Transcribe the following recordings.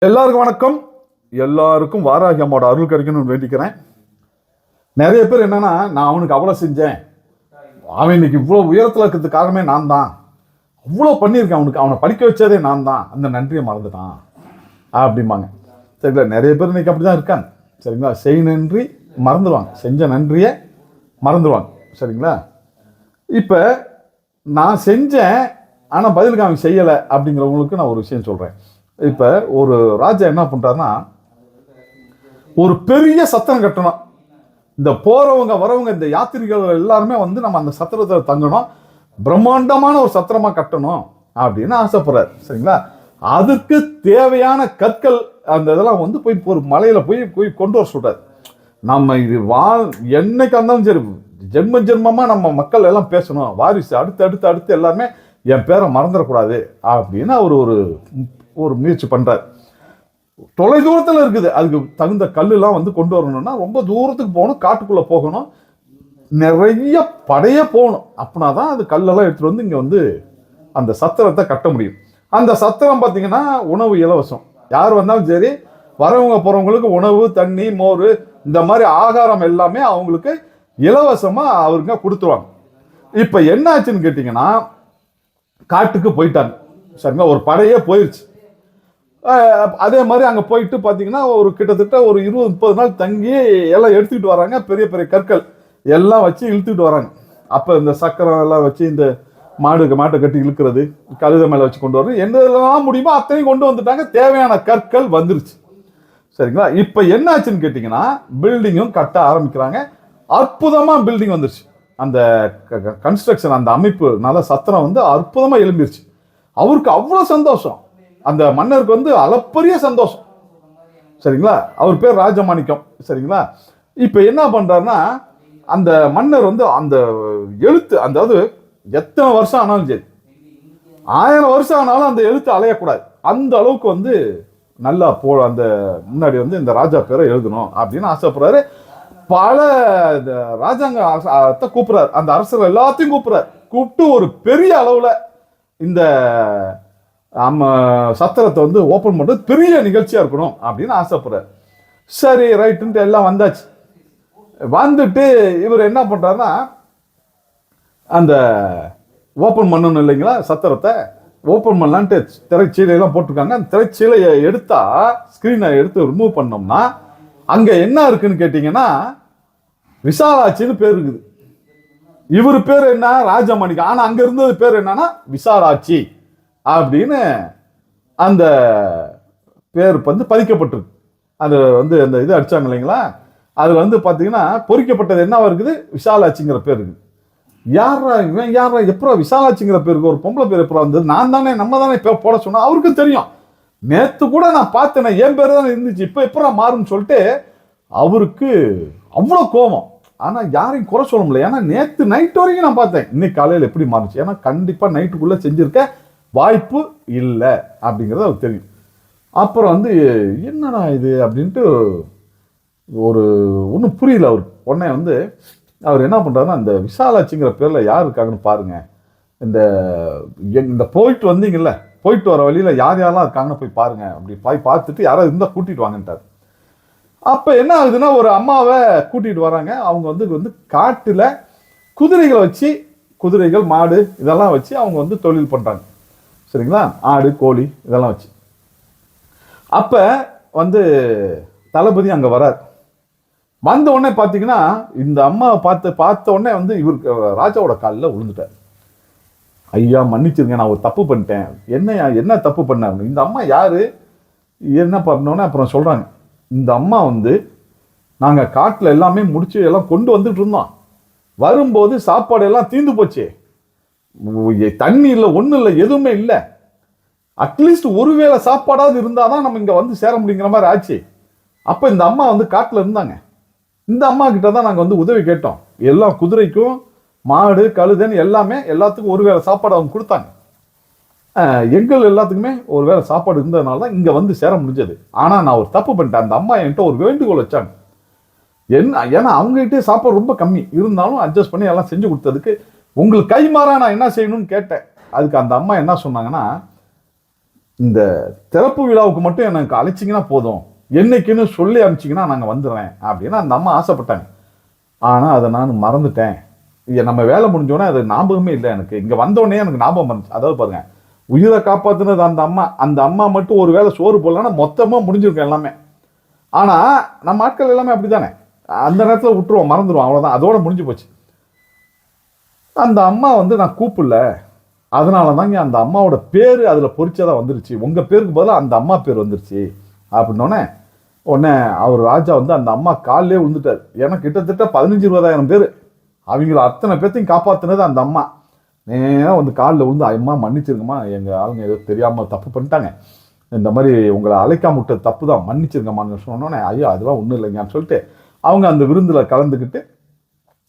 எல்லாருக்கும் வணக்கம். எல்லாருக்கும் வாராகி அம்மாவோட அருள் கிடைக்கணும்னு வேண்டிக்கிறேன். நிறைய பேர் என்னன்னா, நான் அவனுக்கு அவ்வளோ செஞ்சேன், அவன் இன்னைக்கு இவ்வளோ உயரத்தில் இருக்கிறதுக்கு காரணமே நான் தான், அவ்வளோ பண்ணியிருக்கேன் அவனுக்கு, அவனை படிக்க வச்சதே நான் தான், அந்த நன்றியை மறந்துட்டான் அப்படிம்பாங்க. சரிங்களா? நிறைய பேர் இன்னைக்கு அப்படி தான் இருக்காங்க. சரிங்களா? செய் நன்றி மறந்துடுவாங்க, செஞ்ச நன்றியை மறந்துடுவாங்க. சரிங்களா? இப்போ நான் செஞ்சேன் ஆனால் பதிலுக்கு அவன் செய்யலை அப்படிங்கிறவங்களுக்கு நான் ஒரு விஷயம் சொல்கிறேன். இப்போ ஒரு ராஜா என்ன பண்ணுறாருன்னா, ஒரு பெரிய சத்திரம் கட்டணும், இந்த போகிறவங்க வரவங்க இந்த யாத்திரிகள் எல்லாருமே வந்து நம்ம அந்த சத்திரத்தில் தங்கணும், பிரம்மாண்டமான ஒரு சத்திரமாக கட்டணும் அப்படின்னு ஆசைப்படுறாரு. சரிங்களா? அதுக்கு தேவையான கற்கள் அந்த இதெல்லாம் வந்து போய் ஒரு மலையில் போய் கொண்டு வர சொல்கிறார். நம்ம இது என்னைக்கு இருந்தாலும் சரி, ஜென்மமாக நம்ம மக்கள் எல்லாம் பேசணும், வாரிசு அடுத்து எல்லாருமே என் பேரை மறந்துடக்கூடாது அப்படின்னு அவர் ஒரு முயற்சி பண்ணுறார். தொலை தூரத்தில் இருக்குது, அதுக்கு தகுந்த கல்லுலாம் வந்து கொண்டு வரணும்னா ரொம்ப தூரத்துக்கு போகணும், காட்டுக்குள்ளே போகணும், நிறைய படைய போகணும். அப்படின்னா தான் அது கல்லெல்லாம் எடுத்துகிட்டு வந்து இங்கே வந்து அந்த சத்திரத்தை கட்ட முடியும். அந்த சத்திரம் பார்த்தீங்கன்னா உணவு இலவசம், யார் வந்தாலும் சரி, வரவங்க போகிறவங்களுக்கு உணவு, தண்ணி, மோர், இந்த மாதிரி ஆகாரம் எல்லாமே அவங்களுக்கு இலவசமாக அவருங்க கொடுத்துருவாங்க. இப்போ என்ன ஆச்சுன்னு கேட்டிங்கன்னா, காட்டுக்கு போயிட்டாங்க. சரிங்களா? ஒரு படையே போயிடுச்சு. அதே மாதிரி அங்கே போயிட்டு பார்த்தீங்கன்னா ஒரு கிட்டத்தட்ட ஒரு 20-30 நாள் தங்கி எல்லாம் எடுத்துக்கிட்டு வராங்க, பெரிய பெரிய கற்கள் எல்லாம் வச்சு இழுத்துக்கிட்டு வராங்க. அப்போ இந்த சக்கரம் எல்லாம் வச்சு இந்த மாட்டை கட்டி இழுக்கிறது, கழுதை மேலே வச்சு கொண்டு வர்றது, என்னெல்லாம் முடியுமோ அத்தனையும் கொண்டு வந்துட்டாங்க. தேவையான கற்கள் வந்துருச்சு. சரிங்களா? இப்போ என்ன ஆச்சுன்னு கேட்டிங்கன்னா, பில்டிங்கும் கட்ட ஆரம்பிக்கிறாங்க. அற்புதமாக பில்டிங் வந்துருச்சு. அந்த கன்ஸ்ட்ரக்ஷன், அந்த அமைப்பு, நல்ல சத்திரம் வந்து அற்புதமாக எழும்பிருச்சு. அவருக்கு அவ்வளோ சந்தோஷம், அந்த மன்னருக்கு வந்து அளப்பரிய சந்தோஷம். சரிங்களா? அவர் பேர் ராஜமாணிக்கம். சரிங்களா? இப்போ என்ன பண்றாருன்னா, அந்த மன்னர் வந்து அந்த எழுத்து, அதாவது எத்தனை வருஷம் ஆனாலும் சரி, 1000 வருஷம் ஆனாலும் அந்த எழுத்து அலையக்கூடாது, அந்த அளவுக்கு வந்து நல்லா அந்த முன்னாடி வந்து இந்த ராஜா பேரை எழுதணும் அப்படின்னு ஆசைப்படுறாரு. பல ராஜாங்க கூப்பிடுறாரு, அந்த அரசர்கள் எல்லாத்தையும் கூப்பிட்டு ஒரு பெரிய அளவுல இந்த சத்திரத்தை வந்து ஓப்பன் பண்ணுறது பெரிய நிகழ்ச்சியாக இருக்கணும் அப்படின்னு ஆசைப்படுறாரு. சரி, ரைட்டுன்ட்டு எல்லாம் வந்தாச்சு. வந்துட்டு இவர் என்ன பண்ணுறாருன்னா, அந்த ஓப்பன் பண்ணணும் இல்லைங்களா, சத்திரத்தை ஓப்பன் பண்ணலான்ட்டு திரைச்சீலையெல்லாம் போட்டிருக்காங்க. அந்த திரைச்சீலையை எடுத்தா, ஸ்க்ரீனை எடுத்து ரிமூவ் பண்ணோம்னா அங்கே என்ன இருக்குன்னு கேட்டிங்கன்னா, விசாலாட்சின்னு பேர் இருக்குது. இவர் பேர் என்ன, ராஜமாணிக்கம். ஆனால் அங்கே இருந்தது பேர் என்னன்னா விசாலாட்சி அப்படின்னு அந்த பேர் வந்து பதிக்கப்பட்டிருக்கு. அது வந்து அந்த இது அடிச்சாங்க இல்லைங்களா, அது வந்து பார்த்தீங்கன்னா பொறிக்கப்பட்டது என்னவா இருக்குது, விசாலாட்சிங்கிற பேர் இருக்குது. யாரா இவன், யாரா எப்போ விசாலாட்சிங்கிற பேருக்கு ஒரு பொம்பளை பேர் எப்போ வந்தது, நான் தானே, நம்ம தானே இப்போ போட சொன்னோம். அவருக்கு தெரியும், நேற்று கூட நான் பார்த்தேன், என் பேர் தானே இருந்துச்சு, இப்போ எப்போ மாறுன்னு சொல்லிட்டு அவருக்கு அவ்வளோ கோபம். ஆனால் யாரையும் குறை சொல்ல முடியல, ஏன்னா நேற்று நைட் வரைக்கும் நான் பார்த்தேன், இன்னைக்கு காலையில் எப்படி மாறுச்சு, ஏன்னா கண்டிப்பாக நைட்டுக்குள்ளே செஞ்சுருக்க வாய்ப்பு இல்லை அப்படிங்கிறது அவருக்கு தெரியும். அப்புறம் வந்து என்னடா இது அப்படின்ட்டு ஒன்றும் புரியல அவருக்கு. உடனே வந்து அவர் என்ன பண்ணுறாருன்னா, அந்த விசாலாட்சிங்கிற பேரில் யார் இருக்காங்கன்னு பாருங்க, இந்த போயிட்டு வந்தீங்கல்ல, போயிட்டு வர வழியில் யார் யாரெல்லாம் இருக்காங்கன்னு போய் பாருங்க, அப்படி போய் பார்த்துட்டு யாராவது இருந்தால் கூட்டிகிட்டு வாங்கன்ட்டார். அப்போ என்ன ஆகுதுன்னா, ஒரு அம்மாவை கூட்டிகிட்டு வராங்க. அவங்க வந்து காட்டில் குதிரைகளை வச்சு, குதிரைகள், மாடு இதெல்லாம் வச்சு அவங்க வந்து தொழில் பண்ணுறாங்க. சரிங்களா? ஆடு, கோழி இதெல்லாம் வச்சு. அப்போ வந்து தளபதி அங்கே வரார். வந்த உடனே பார்த்தீங்கன்னா, இந்த அம்மாவை பார்த்த உடனே வந்து இவருக்கு ராஜாவோட காலில் விழுந்துட்டார். ஐயா மன்னிச்சிருங்க, நான் ஒரு தப்பு பண்ணிட்டேன். என்ன தப்பு பண்ண? இந்த அம்மா யாரு, என்ன பண்ணோன்னே அப்புறம் சொல்கிறாங்க, இந்த அம்மா வந்து நாங்கள் காட்டில் எல்லாமே முடிச்சு எல்லாம் கொண்டு வந்துட்டு இருந்தோம், வரும்போது சாப்பாடு எல்லாம் தீர்ந்து போச்சு, தண்ணி இல்லை, ஒன்றும் இல்லை, எதுவுமே இல்லை, அட்லீஸ்ட் ஒருவேளை சாப்பாடாவது இருந்தால் தான் நம்ம இங்கே வந்து சேர முடியுங்கிற மாதிரி ஆச்சு. அப்போ இந்த அம்மா வந்து காட்டில் இருந்தாங்க, இந்த அம்மா கிட்ட தான் நாங்கள் வந்து உதவி கேட்டோம். எல்லாம் குதிரைக்கும், மாடு, கழுதைன்னு எல்லாத்துக்கும் ஒருவேளை சாப்பாடு அவங்க கொடுத்தாங்க. எங்கள் எல்லாத்துக்குமே ஒருவேளை சாப்பாடு இருந்ததுனால தான் இங்கே வந்து சேர முடிஞ்சது. ஆனால் நான் ஒரு தப்பு பண்ணிட்டேன், அந்த அம்மா என்கிட்ட ஒரு வேண்டுகோள் வச்சாங்க. ஏன்னா அவங்ககிட்டே சாப்பாடு ரொம்ப கம்மி இருந்தாலும் அட்ஜஸ்ட் பண்ணி எல்லாம் செஞ்சு கொடுத்ததுக்கு உங்களுக்கு கை மாறா நான் என்ன செய்யணும்னு கேட்டேன். அதுக்கு அந்த அம்மா என்ன சொன்னாங்கன்னா, இந்த திறப்பு விழாவுக்கு மட்டும் எனக்கு அழைச்சிங்கன்னா போதும், என்னைக்குன்னு சொல்லி அனுப்பிச்சிங்கன்னா நாங்கள் வந்துடுறேன் அப்படின்னு அந்த அம்மா ஆசைப்பட்டாங்க. ஆனால் அதை நான் மறந்துட்டேன். நம்ம வேலை முடிஞ்சோடனே அது ஞாபகமே இல்லை எனக்கு. இங்கே வந்தோடனே எனக்கு ஞாபகம் வந்துச்சு. அதாவது பாருங்க, உயிரை காப்பாற்றுனது அந்த அம்மா. அந்த அம்மா மட்டும் ஒரு வேளை சோறு போடலன்னா மொத்தமாக முடிஞ்சிருக்கும் எல்லாமே. ஆனால் நம்ம ஆட்கள் எல்லாமே அப்படி தானே, அந்த நேரத்தில் விட்டுருவோம், மறந்துடுவோம், அவ்வளோதான், அதோட முடிஞ்சு போச்சு. அந்த அம்மா வந்து நான் கூப்பிடல, அதனால தாங்க அந்த அம்மாவோட பேர் அதில் பொறிச்சதாக வந்துருச்சு, உங்கள் பேருக்கு பதிலாக அந்த அம்மா பேர் வந்துருச்சு அப்படின்னோடனே உடனே அவர் ராஜா வந்து அந்த அம்மா காலிலே விழுந்துட்டார். ஏன்னா கிட்டத்தட்ட 15-20,000 பேர், அவங்கள அத்தனை பேர்த்தையும் காப்பாற்றினது அந்த அம்மா. நேராக வந்து காலில் விழுந்து, அம்மா மன்னிச்சிருங்கம்மா, எங்கள் ஆளுங்க ஏதோ தெரியாமல் தப்பு பண்ணிட்டாங்க, இந்த மாதிரி உங்களை அழைக்காம விட்டது தப்பு தான், மன்னிச்சிருங்கம்மான்னு சொன்னோன்னே, ஐயோ அதெல்லாம் ஒன்றும் இல்லைங்கன்னு சொல்லிட்டு அவங்க அந்த விருந்தில் கலந்துக்கிட்டு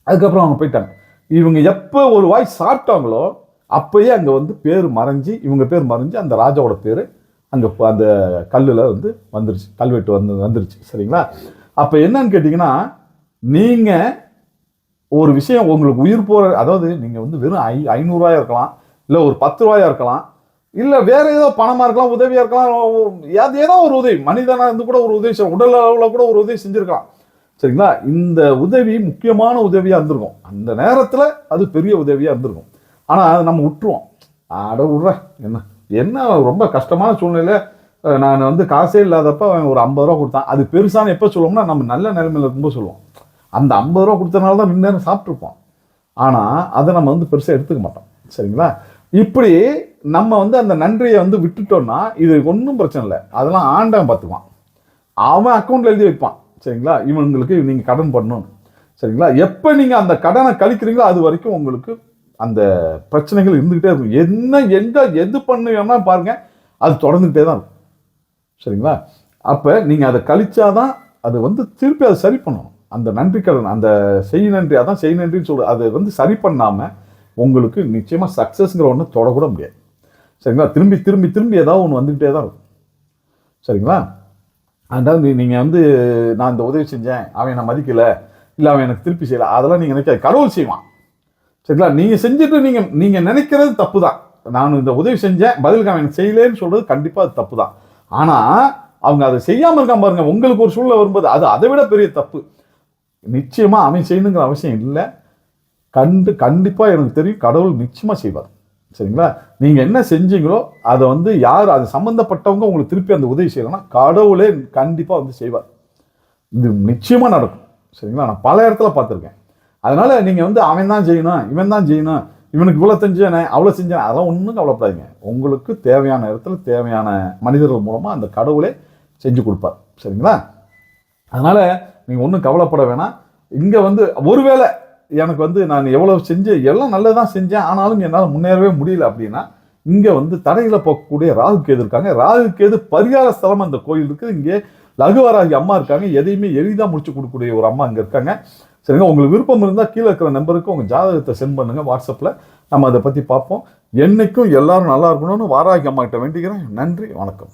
அதுக்கப்புறம் அவங்க போயிட்டாங்க. இவங்க எப்போ ஒரு வாய் சாப்பிட்டாங்களோ அப்பயே அங்கே வந்து பேர் மறைஞ்சி, இவங்க பேர் மறைஞ்சி அந்த ராஜாவோட பேர் அங்கே அந்த கல்லில் வந்து வந்துருச்சு, கல்வெட்டு வந்துருச்சு. சரிங்களா? அப்போ என்னன்னு கேட்டிங்கன்னா, நீங்கள் ஒரு விஷயம் உங்களுக்கு உயிர் போகிற, அதாவது நீங்கள் வந்து வெறும் 500 ரூபாயா இருக்கலாம், இல்லை ஒரு 10 ரூபாயா இருக்கலாம், இல்லை வேற ஏதோ பணமாக இருக்கலாம், உதவியாக இருக்கலாம், ஏதோ ஒரு உதவி, மனிதனாக இருந்து கூட ஒரு உதவி, உடல் அளவில் கூட ஒரு உதவி செஞ்சுருக்கலாம். சரிங்களா? இந்த உதவி முக்கியமான உதவியாக இருந்திருக்கும், அந்த நேரத்தில் அது பெரிய உதவியாக இருந்திருக்கும். ஆனால் அதை நம்ம விட்டுருவோம். அட விட்றேன், என்ன ரொம்ப கஷ்டமான சூழ்நிலை, நான் வந்து காசே இல்லாதப்ப ஒரு 50 ரூபா கொடுத்தான், அது பெருசான எப்போ சொல்லுவோம்னா நம்ம நல்ல நிலைமையில் இருக்கும்போது சொல்லுவோம். அந்த 50 ரூபா கொடுத்தனால தான் முன்னேறம் சாப்பிட்ருப்போம். ஆனால் அதை நம்ம வந்து பெருசாக எடுத்துக்க மாட்டோம். சரிங்களா? இப்படி நம்ம வந்து அந்த நன்றியை வந்து விட்டுட்டோம்னா இது ஒன்றும் பிரச்சனை இல்லை, அதெல்லாம் ஆண்டவன் பார்த்துக்குவான், அவன் அக்கௌண்ட்டில் எழுதி வைப்பான். சரிங்களா? இவங்களுக்கு நீங்கள் கடன் பண்ணணும். சரிங்களா? எப்போ நீங்கள் அந்த கடனை கழிக்கிறீங்களோ அது வரைக்கும் உங்களுக்கு அந்த பிரச்சனைகள் இருந்துகிட்டே இருக்கும். எது பண்ணுவேன்னா பாருங்க, அது தொடர்ந்துகிட்டே தான் இருக்கும். சரிங்களா? அப்போ நீங்கள் அதை கழிச்சாதான் அது வந்து திருப்பி அதை சரி பண்ணணும். அந்த நன்றி கடன், அந்த செய் நன்றி, அதான் செய் நன்றின்னு சொல்லுது, அதை வந்து சரி பண்ணாமல் உங்களுக்கு நிச்சயமாக சக்ஸஸ்ங்கிற ஒன்று தொடக்கூட முடியாது. சரிங்களா? திரும்பி திரும்பி திரும்பி ஏதாவது ஒன்று வந்துக்கிட்டே தான் இருக்கும். சரிங்களா? அதாவது நீங்கள் வந்து நான் இந்த உதவி செஞ்சேன், அவன் என்னை மதிக்கலை, இல்லை அவன் எனக்கு திருப்பி செய்யலை, அதெல்லாம் நீங்கள் நினைக்காது, கடவுள் செய்வான். சரிங்களா? நீங்கள் செஞ்சுட்டு நீங்கள் நினைக்கிறது தப்பு தான். நான் இந்த உதவி செஞ்சேன், பதிலுக்கு அவன் எனக்கு செய்யலேன்னு சொல்கிறது கண்டிப்பாக அது தப்பு தான். ஆனால் அவங்க அதை செய்யாமல் இருக்காம பாருங்க, உங்களுக்கு ஒரு சூழ்நிலை வரும்போது அது அதை விட பெரிய தப்பு. நிச்சயமாக அவன் செய்யணுங்கிற அவசியம் இல்லை. கண்டிப்பாக எனக்கு தெரியும், கடவுள் நிச்சயமாக செய்வார். சரிங்களா? நீங்கள் என்ன செஞ்சீங்களோ அதை வந்து யார் அது சம்மந்தப்பட்டவங்க உங்களுக்கு திருப்பி அந்த உதவி செய்யலைன்னா கடவுளே கண்டிப்பாக வந்து செய்வார். இது நிச்சயமாக நடக்கும். சரிங்களா? நான் பல இடத்துல பார்த்துருக்கேன். அதனால நீங்கள் வந்து அவன் தான் செய்யணும், இவன் தான் செய்யணும், இவனுக்கு இவ்வளோ செஞ்சேனே அவ்வளோ செஞ்சேன், அதெல்லாம் ஒன்றும் கவலைப்படாதீங்க. உங்களுக்கு தேவையான இடத்துல தேவையான மனிதர்கள் மூலமாக அந்த கடவுளே செஞ்சு கொடுப்பார். சரிங்களா? அதனால் நீங்கள் ஒன்றும் கவலைப்பட வேணாம். இங்கே வந்து ஒருவேளை எனக்கு வந்து நான் எவ்வளோ செஞ்சு எல்லாம் நல்லதான் செஞ்சேன், ஆனாலும் என்னால் முன்னேறவே முடியல அப்படின்னா, இங்கே வந்து தடைகளை போக்கக்கூடிய ராகு கேது இருக்காங்க. ராகு கேது பரிகார ஸ்தலம் அந்த கோயில் இருக்குது. இங்கே லகுவராகி அம்மா இருக்காங்க. எதையுமே எளிதாக முடிச்சு கொடுக்கக்கூடிய ஒரு அம்மா அங்கே இருக்காங்க. சரிங்க? உங்களுக்கு விருப்பம் இருந்தால் கீழே இருக்கிற நம்பருக்கு உங்கள் ஜாதகத்தை சென்ட் பண்ணுங்கள் வாட்ஸ்அப்பில், நம்ம அதை பற்றி பார்ப்போம். என்றைக்கும் எல்லாரும் நல்லா இருக்கணும்னு வாராகி அம்மா கிட்ட வேண்டிக்கிறேன். நன்றி, வணக்கம்.